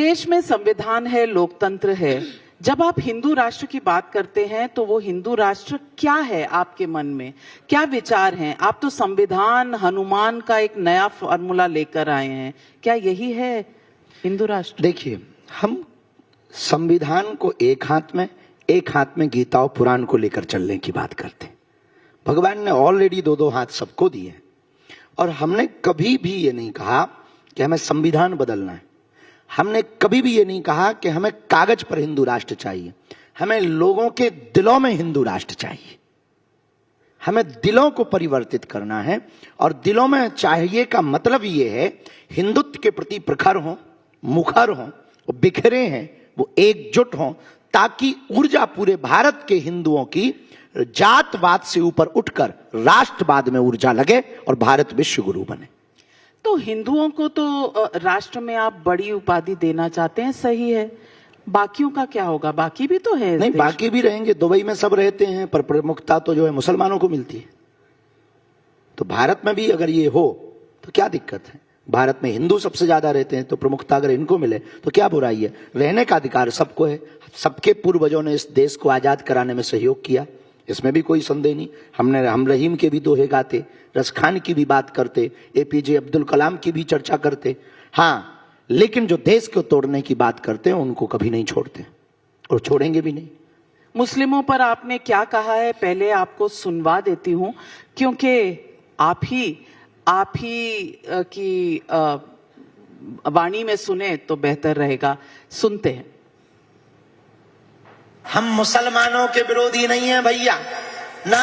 देश में संविधान है, लोकतंत्र है। जब आप हिंदू राष्ट्र की बात करते हैं तो वो हिंदू राष्ट्र क्या है आपके मन में, क्या विचार हैं? आप तो संविधान, हनुमान का एक नया फॉर्मूला लेकर आए हैं, क्या यही है हिंदू राष्ट्र? देखिए, हम संविधान को एक हाथ में गीता और पुराण को लेकर चलने की बात करते हैं। भगवान ने ऑलरेडी दो हाथ सबको दिए और हमने कभी भी ये नहीं कहा कि हमें संविधान बदलना है। हमने कभी भी ये नहीं कहा कि हमें कागज पर हिंदू राष्ट्र चाहिए। हमें लोगों के दिलों में हिंदू राष्ट्र चाहिए। हमें दिलों को परिवर्तित करना है और दिलों में चाहिए का मतलब ये है हिंदुत्व के प्रति प्रखर हों, मुखर हों, वो बिखरे हैं, वो एकजुट हों, ताकि ऊर्जा पूरे भारत के हिंदुओं की जातवाद से ऊपर उठकर राष्ट्रवाद में ऊर्जा लगे और भारत विश्व गुरु बने। तो हिंदुओं को तो राष्ट्र में आप बड़ी उपाधि देना चाहते हैं, सही है। बाकियों का क्या होगा? बाकी भी तो है। नहीं, बाकी भी रहेंगे। दुबई में सब रहते हैं, पर प्रमुखता तो जो है मुसलमानों को मिलती है। तो भारत में भी अगर ये हो तो क्या दिक्कत है? भारत में हिंदू सबसे ज्यादा रहते हैं, तो प्रमुखता अगर इनको मिले तो क्या बुराई है? रहने का अधिकार सबको है। सबके पूर्वजों ने इस देश को आजाद कराने में सहयोग किया, इसमें भी कोई संदेह नहीं। हम रहीम के भी दोहे गाते, रस खान की भी बात करते, एपीजे अब्दुल कलाम की भी चर्चा करते। हाँ, लेकिन जो देश को तोड़ने की बात करते हैं उनको कभी नहीं छोड़ते और छोड़ेंगे भी नहीं। मुस्लिमों पर आपने क्या कहा है, पहले आपको सुनवा देती हूं, क्योंकि आप ही की वाणी में सुने तो बेहतर रहेगा। सुनते हैं। हम मुसलमानों के विरोधी नहीं हैं भैया ना।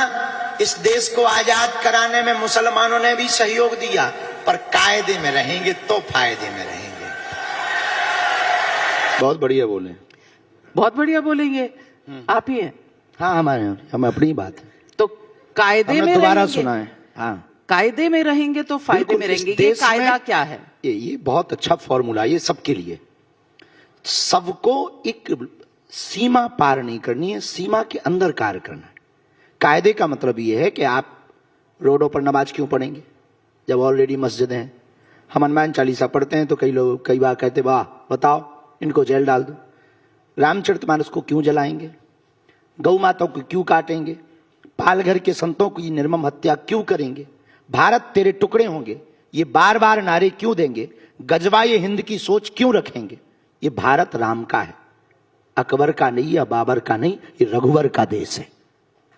इस देश को आजाद कराने में मुसलमानों ने भी सहयोग दिया, पर कायदे में रहेंगे तो फायदे में रहेंगे। बहुत बढ़िया बोले, बहुत बढ़िया बोलेंगे। आप ही हैं? हाँ, हमें अपनी बात है। तो कायदे में दोबारा सुना है। हाँ, कायदे में रहेंगे तो फायदे में रहेंगे। ये कायदा क्या है? ये बहुत अच्छा फॉर्मूला, ये सबके लिए। सबको एक सीमा पार नहीं करनी है, सीमा के अंदर कार्य करना है। कायदे का मतलब ये है कि आप रोडों पर नमाज क्यों पढ़ेंगे जब ऑलरेडी मस्जिद हैं? हम हनुमान चालीसा पढ़ते हैं तो कई बार कहते, वाह बताओ इनको जेल डाल दो। रामचरितमानस को क्यों जलाएंगे? गौ माताओं को क्यों काटेंगे? पालघर के संतों की निर्मम हत्या क्यों करेंगे? भारत तेरे टुकड़े होंगे, ये बार बार नारे क्यों देंगे? गजवाए हिंद की सोच क्यों रखेंगे? ये भारत राम का है, अकबर का नहीं या बाबर का नहीं, ये रघुवर का देश है।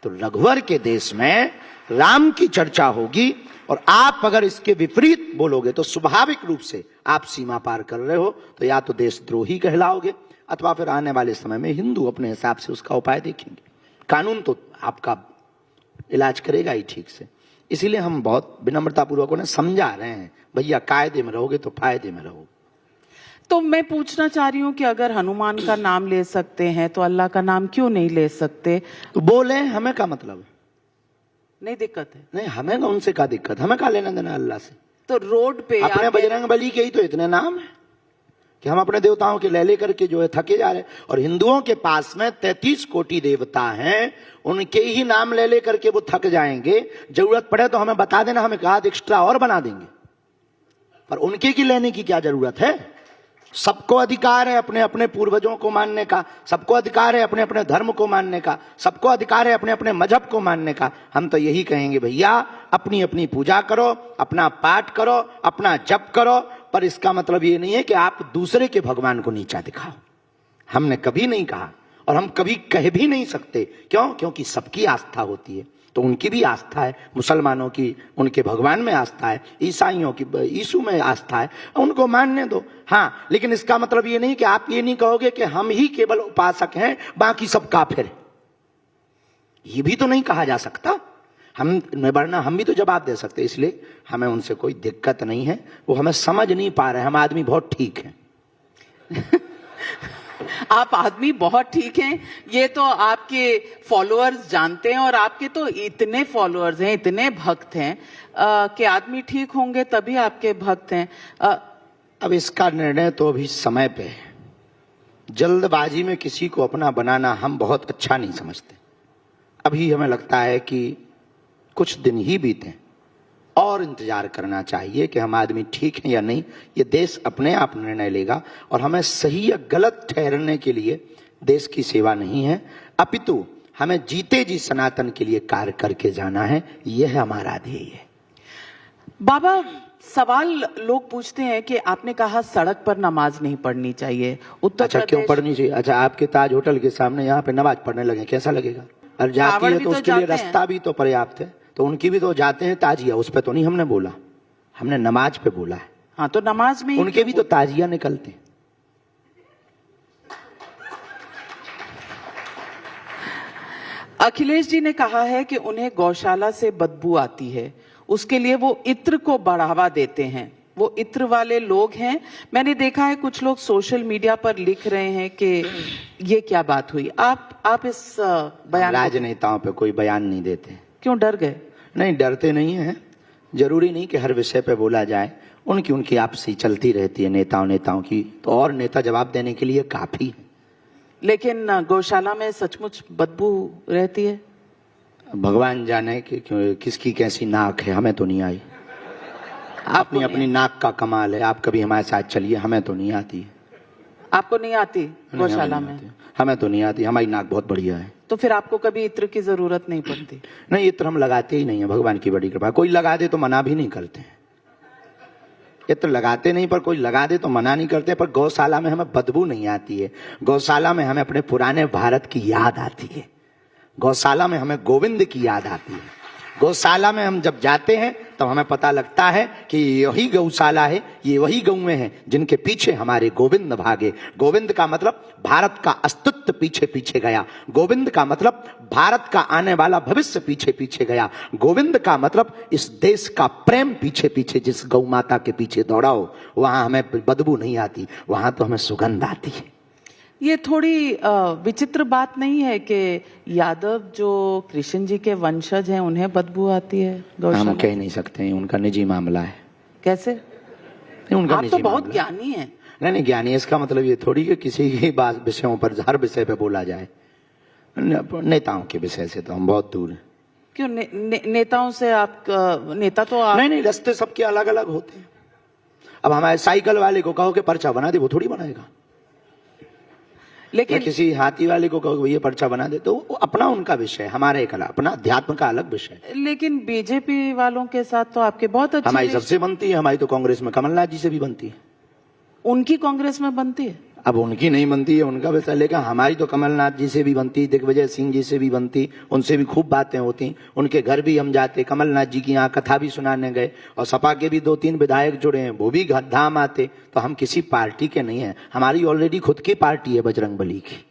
तो रघुवर के देश में राम की चर्चा होगी और आप अगर इसके विपरीत बोलोगे तो स्वाभाविक रूप से आप सीमा पार कर रहे हो, तो या तो देशद्रोही कहलाओगे अथवा फिर आने वाले समय में हिंदू अपने हिसाब से उसका उपाय देखेंगे। कानून तो आपका इलाज करेगा ही ठीक से। इसीलिए हम बहुत विनम्रतापूर्वक उन्हें समझा रहे हैं, भैया कायदे में रहोगे तो फायदे में रहोगे। तो मैं पूछना चाह रही हूँ कि अगर हनुमान का नाम ले सकते हैं तो अल्लाह का नाम क्यों नहीं ले सकते? तो बोले, हमें क्या मतलब है? नहीं दिक्कत है? नहीं, हमें उनसे क्या दिक्कत, हमें क्या लेना देना अल्लाह से? तो रोड पे अपने बजरंग बली के ही तो इतने नाम है कि हम अपने देवताओं के ले करके जो है थके जा रहे हैं। और हिंदुओं के पास में 33 कोटि देवता हैं, उनके ही नाम ले करके वो थक जाएंगे। जरूरत पड़े तो हमें बता देना, हमें कहा एक्स्ट्रा और बना देंगे, पर उनके की लेने की क्या जरूरत है? सबको अधिकार है अपने अपने पूर्वजों को मानने का, सबको अधिकार है अपने अपने धर्म को मानने का, सबको अधिकार है अपने अपने मजहब को मानने का। हम तो यही कहेंगे, भैया अपनी अपनी पूजा करो, अपना पाठ करो, अपना जप करो, पर इसका मतलब ये नहीं है कि आप दूसरे के भगवान को नीचा दिखाओ। हमने कभी नहीं कहा और हम कभी कह भी नहीं सकते। क्यों? क्योंकि सबकी आस्था होती है। तो उनकी भी आस्था है, मुसलमानों की उनके भगवान में आस्था है, ईसाइयों की यीशु में आस्था है, उनको मानने दो। हाँ, लेकिन इसका मतलब ये नहीं कि आप ये नहीं कहोगे कि हम ही केवल उपासक हैं, बाकी सब काफिर हैं। ये भी तो नहीं कहा जा सकता। वरना हम भी तो जवाब दे सकते। इसलिए हमें उनसे कोई दिक्कत नहीं है, वो हमें समझ नहीं पा रहे। हम आदमी बहुत ठीक हैं। आप आदमी बहुत ठीक हैं, ये तो आपके फॉलोअर्स जानते हैं। और आपके तो इतने फॉलोअर्स हैं, इतने भक्त हैं कि आदमी ठीक होंगे तभी आपके भक्त हैं। अब इसका निर्णय तो अभी समय पे है। जल्दबाजी में किसी को अपना बनाना हम बहुत अच्छा नहीं समझते। अभी हमें लगता है कि कुछ दिन ही बीते, और इंतजार करना चाहिए कि हम आदमी ठीक है या नहीं। ये देश अपने आप निर्णय लेगा और हमें सही या गलत ठहरने के लिए देश की सेवा नहीं है, अपितु हमें जीते जी सनातन के लिए कार्य करके जाना है। यह हमारा ध्येय है। बाबा, सवाल लोग पूछते हैं कि आपने कहा सड़क पर नमाज नहीं पढ़नी चाहिए। उत्तर अच्छा, क्यों पढ़नी चाहिए? अच्छा, आपके ताज होटल के सामने यहाँ पे नमाज पढ़ने लगे, कैसा लगेगा? और जाती है तो उसके लिए रास्ता भी तो पर्याप्त है, तो उनकी भी तो जाते हैं ताजिया, उस पर तो नहीं हमने बोला, हमने नमाज पे बोला है। हाँ, तो नमाज में उनके भी तो ताजिया निकलते हैं। अखिलेश जी ने कहा है कि उन्हें गौशाला से बदबू आती है, उसके लिए वो इत्र को बढ़ावा देते हैं। वो इत्र वाले लोग हैं। मैंने देखा है कुछ लोग सोशल मीडिया पर लिख रहे हैं कि ये क्या बात हुई। आप इस बयान, राजनेताओं पे कोई बयान नहीं देते। क्यों, डर गए? नहीं, डरते नहीं है। जरूरी नहीं कि हर विषय पे बोला जाए, उनकी आपसी चलती रहती है नेताओं की, तो और नेता जवाब देने के लिए काफी है। लेकिन गौशाला में सचमुच बदबू रहती है। भगवान जाने कि किसकी कैसी नाक है, हमें तो नहीं आई। अपनी अपनी नाक का कमाल है। आप कभी हमारे साथ चलिए, हमें तो नहीं आती है। आपको नहीं आती गौशाला में? हमें तो नहीं आती, हमारी नाक बहुत बढ़िया है। तो फिर आपको कभी इत्र की जरूरत नहीं पड़ती? नहीं, इत्र हम लगाते ही नहीं है, भगवान की बड़ी कृपा। कोई लगा दे तो मना भी नहीं करते हैं। इत्र लगाते नहीं, पर कोई लगा दे तो मना नहीं करते। पर गौशाला में हमें बदबू नहीं आती है। गौशाला में हमें अपने पुराने भारत की याद आती है। गौशाला में हमें गोविंद की याद आती है। गौशाला में हम जब जाते हैं तब हमें पता लगता है कि यही गौशाला है, ये वही गौएं हैं जिनके पीछे हमारे गोविंद भागे। गोविंद का मतलब भारत का अस्तित्व पीछे पीछे गया। गोविंद का मतलब भारत का आने वाला भविष्य पीछे पीछे गया। गोविंद का मतलब इस देश का प्रेम पीछे पीछे जिस गौ माता के पीछे दौड़ा हो, वहां हमें बदबू नहीं आती, वहां तो हमें सुगंध आती है। ये थोड़ी विचित्र बात नहीं है कि यादव जो कृष्ण जी के वंशज हैं उन्हें बदबू आती है गौशाला? हम कह नहीं सकते हैं, उनका निजी मामला है। कैसे? नहीं, उनका आप तो बहुत ज्ञानी हैं। नहीं, ज्ञानी इसका मतलब ये थोड़ी कि किसी की बात विषयों पर हर विषय पे बोला जाए। नेताओं के विषय से तो हम बहुत दूर हैं। क्यों नेताओं से? आप नेता तो आप... नहीं, रास्ते सबके अलग अलग होते हैं। अब हमारे साइकिल वाले को कहो कि पर्चा बना दे, वो थोड़ी बनाएगा। लेकिन किसी हाथी वाले को कहो ये पर्चा बना दे, तो वो अपना उनका विषय, हमारा एक अलग, अपना अध्यात्म का अलग विषय। लेकिन बीजेपी वालों के साथ तो आपके बहुत अच्छी हमारी सबसे बनती है। हमारी तो कांग्रेस में कमलनाथ जी से भी बनती है। उनकी कांग्रेस में बनती है? अब उनकी नहीं बनती है, उनका वैसा, लेकिन हमारी तो कमलनाथ जी से भी बनती, दिग्विजय सिंह जी से भी बनती, उनसे भी खूब बातें होती। उनके घर भी हम जाते, कमलनाथ जी की यहाँ कथा भी सुनाने गए, और सपा के भी 2-3 विधायक जुड़े हैं, वो भी धाम आते। तो हम किसी पार्टी के नहीं है, हमारी ऑलरेडी खुद की पार्टी है बजरंगबली की।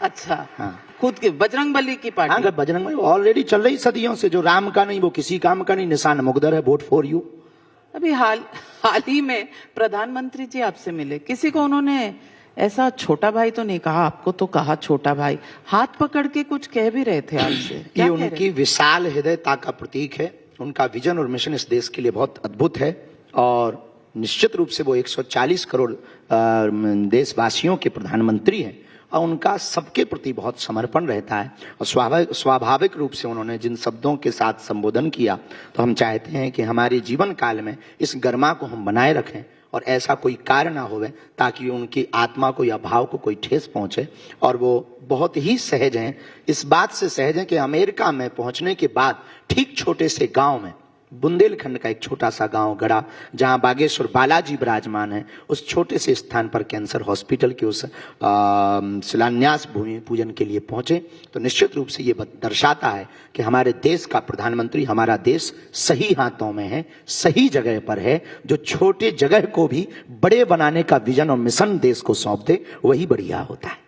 अच्छा, हाँ, खुद की बजरंगबली की पार्टी? हाँ, बजरंगबली ऑलरेडी चल रही सदियों से, जो राम का नहीं वो किसी काम का नहीं, निशान मुकद्दर है, वोट फॉर यू। अभी हाल ही में प्रधानमंत्री जी आपसे मिले, किसी को उन्होंने ऐसा छोटा भाई तो नहीं कहा, आपको तो कहा छोटा भाई, हाथ पकड़ के कुछ कह भी रहे थे आपसे? ये उनकी विशाल हृदयता का प्रतीक है। उनका विजन और मिशन इस देश के लिए बहुत अद्भुत है, और निश्चित रूप से वो 140 करोड़ देशवासियों के प्रधानमंत्री हैं, और उनका सबके प्रति बहुत समर्पण रहता है। और स्वाभाविक रूप से उन्होंने जिन शब्दों के साथ संबोधन किया, तो हम चाहते हैं कि हमारे जीवन काल में इस गरिमा को हम बनाए रखें, और ऐसा कोई कार्य ना होवे ताकि उनकी आत्मा को या भाव को कोई ठेस पहुंचे। और वो बहुत ही सहज हैं, इस बात से सहज हैं कि अमेरिका में पहुंचने के बाद ठीक छोटे से गांव में, बुंदेलखंड का एक छोटा सा गांव गड़ा, जहां बागेश्वर बालाजी विराजमान है, उस छोटे से स्थान पर कैंसर हॉस्पिटल के उस शिलान्यास भूमि पूजन के लिए पहुंचे। तो निश्चित रूप से ये दर्शाता है कि हमारे देश का प्रधानमंत्री, हमारा देश सही हाथों में है, सही जगह पर है। जो छोटे जगह को भी बड़े बनाने का विजन और मिशन देश को सौंप दे, वही बढ़िया होता है।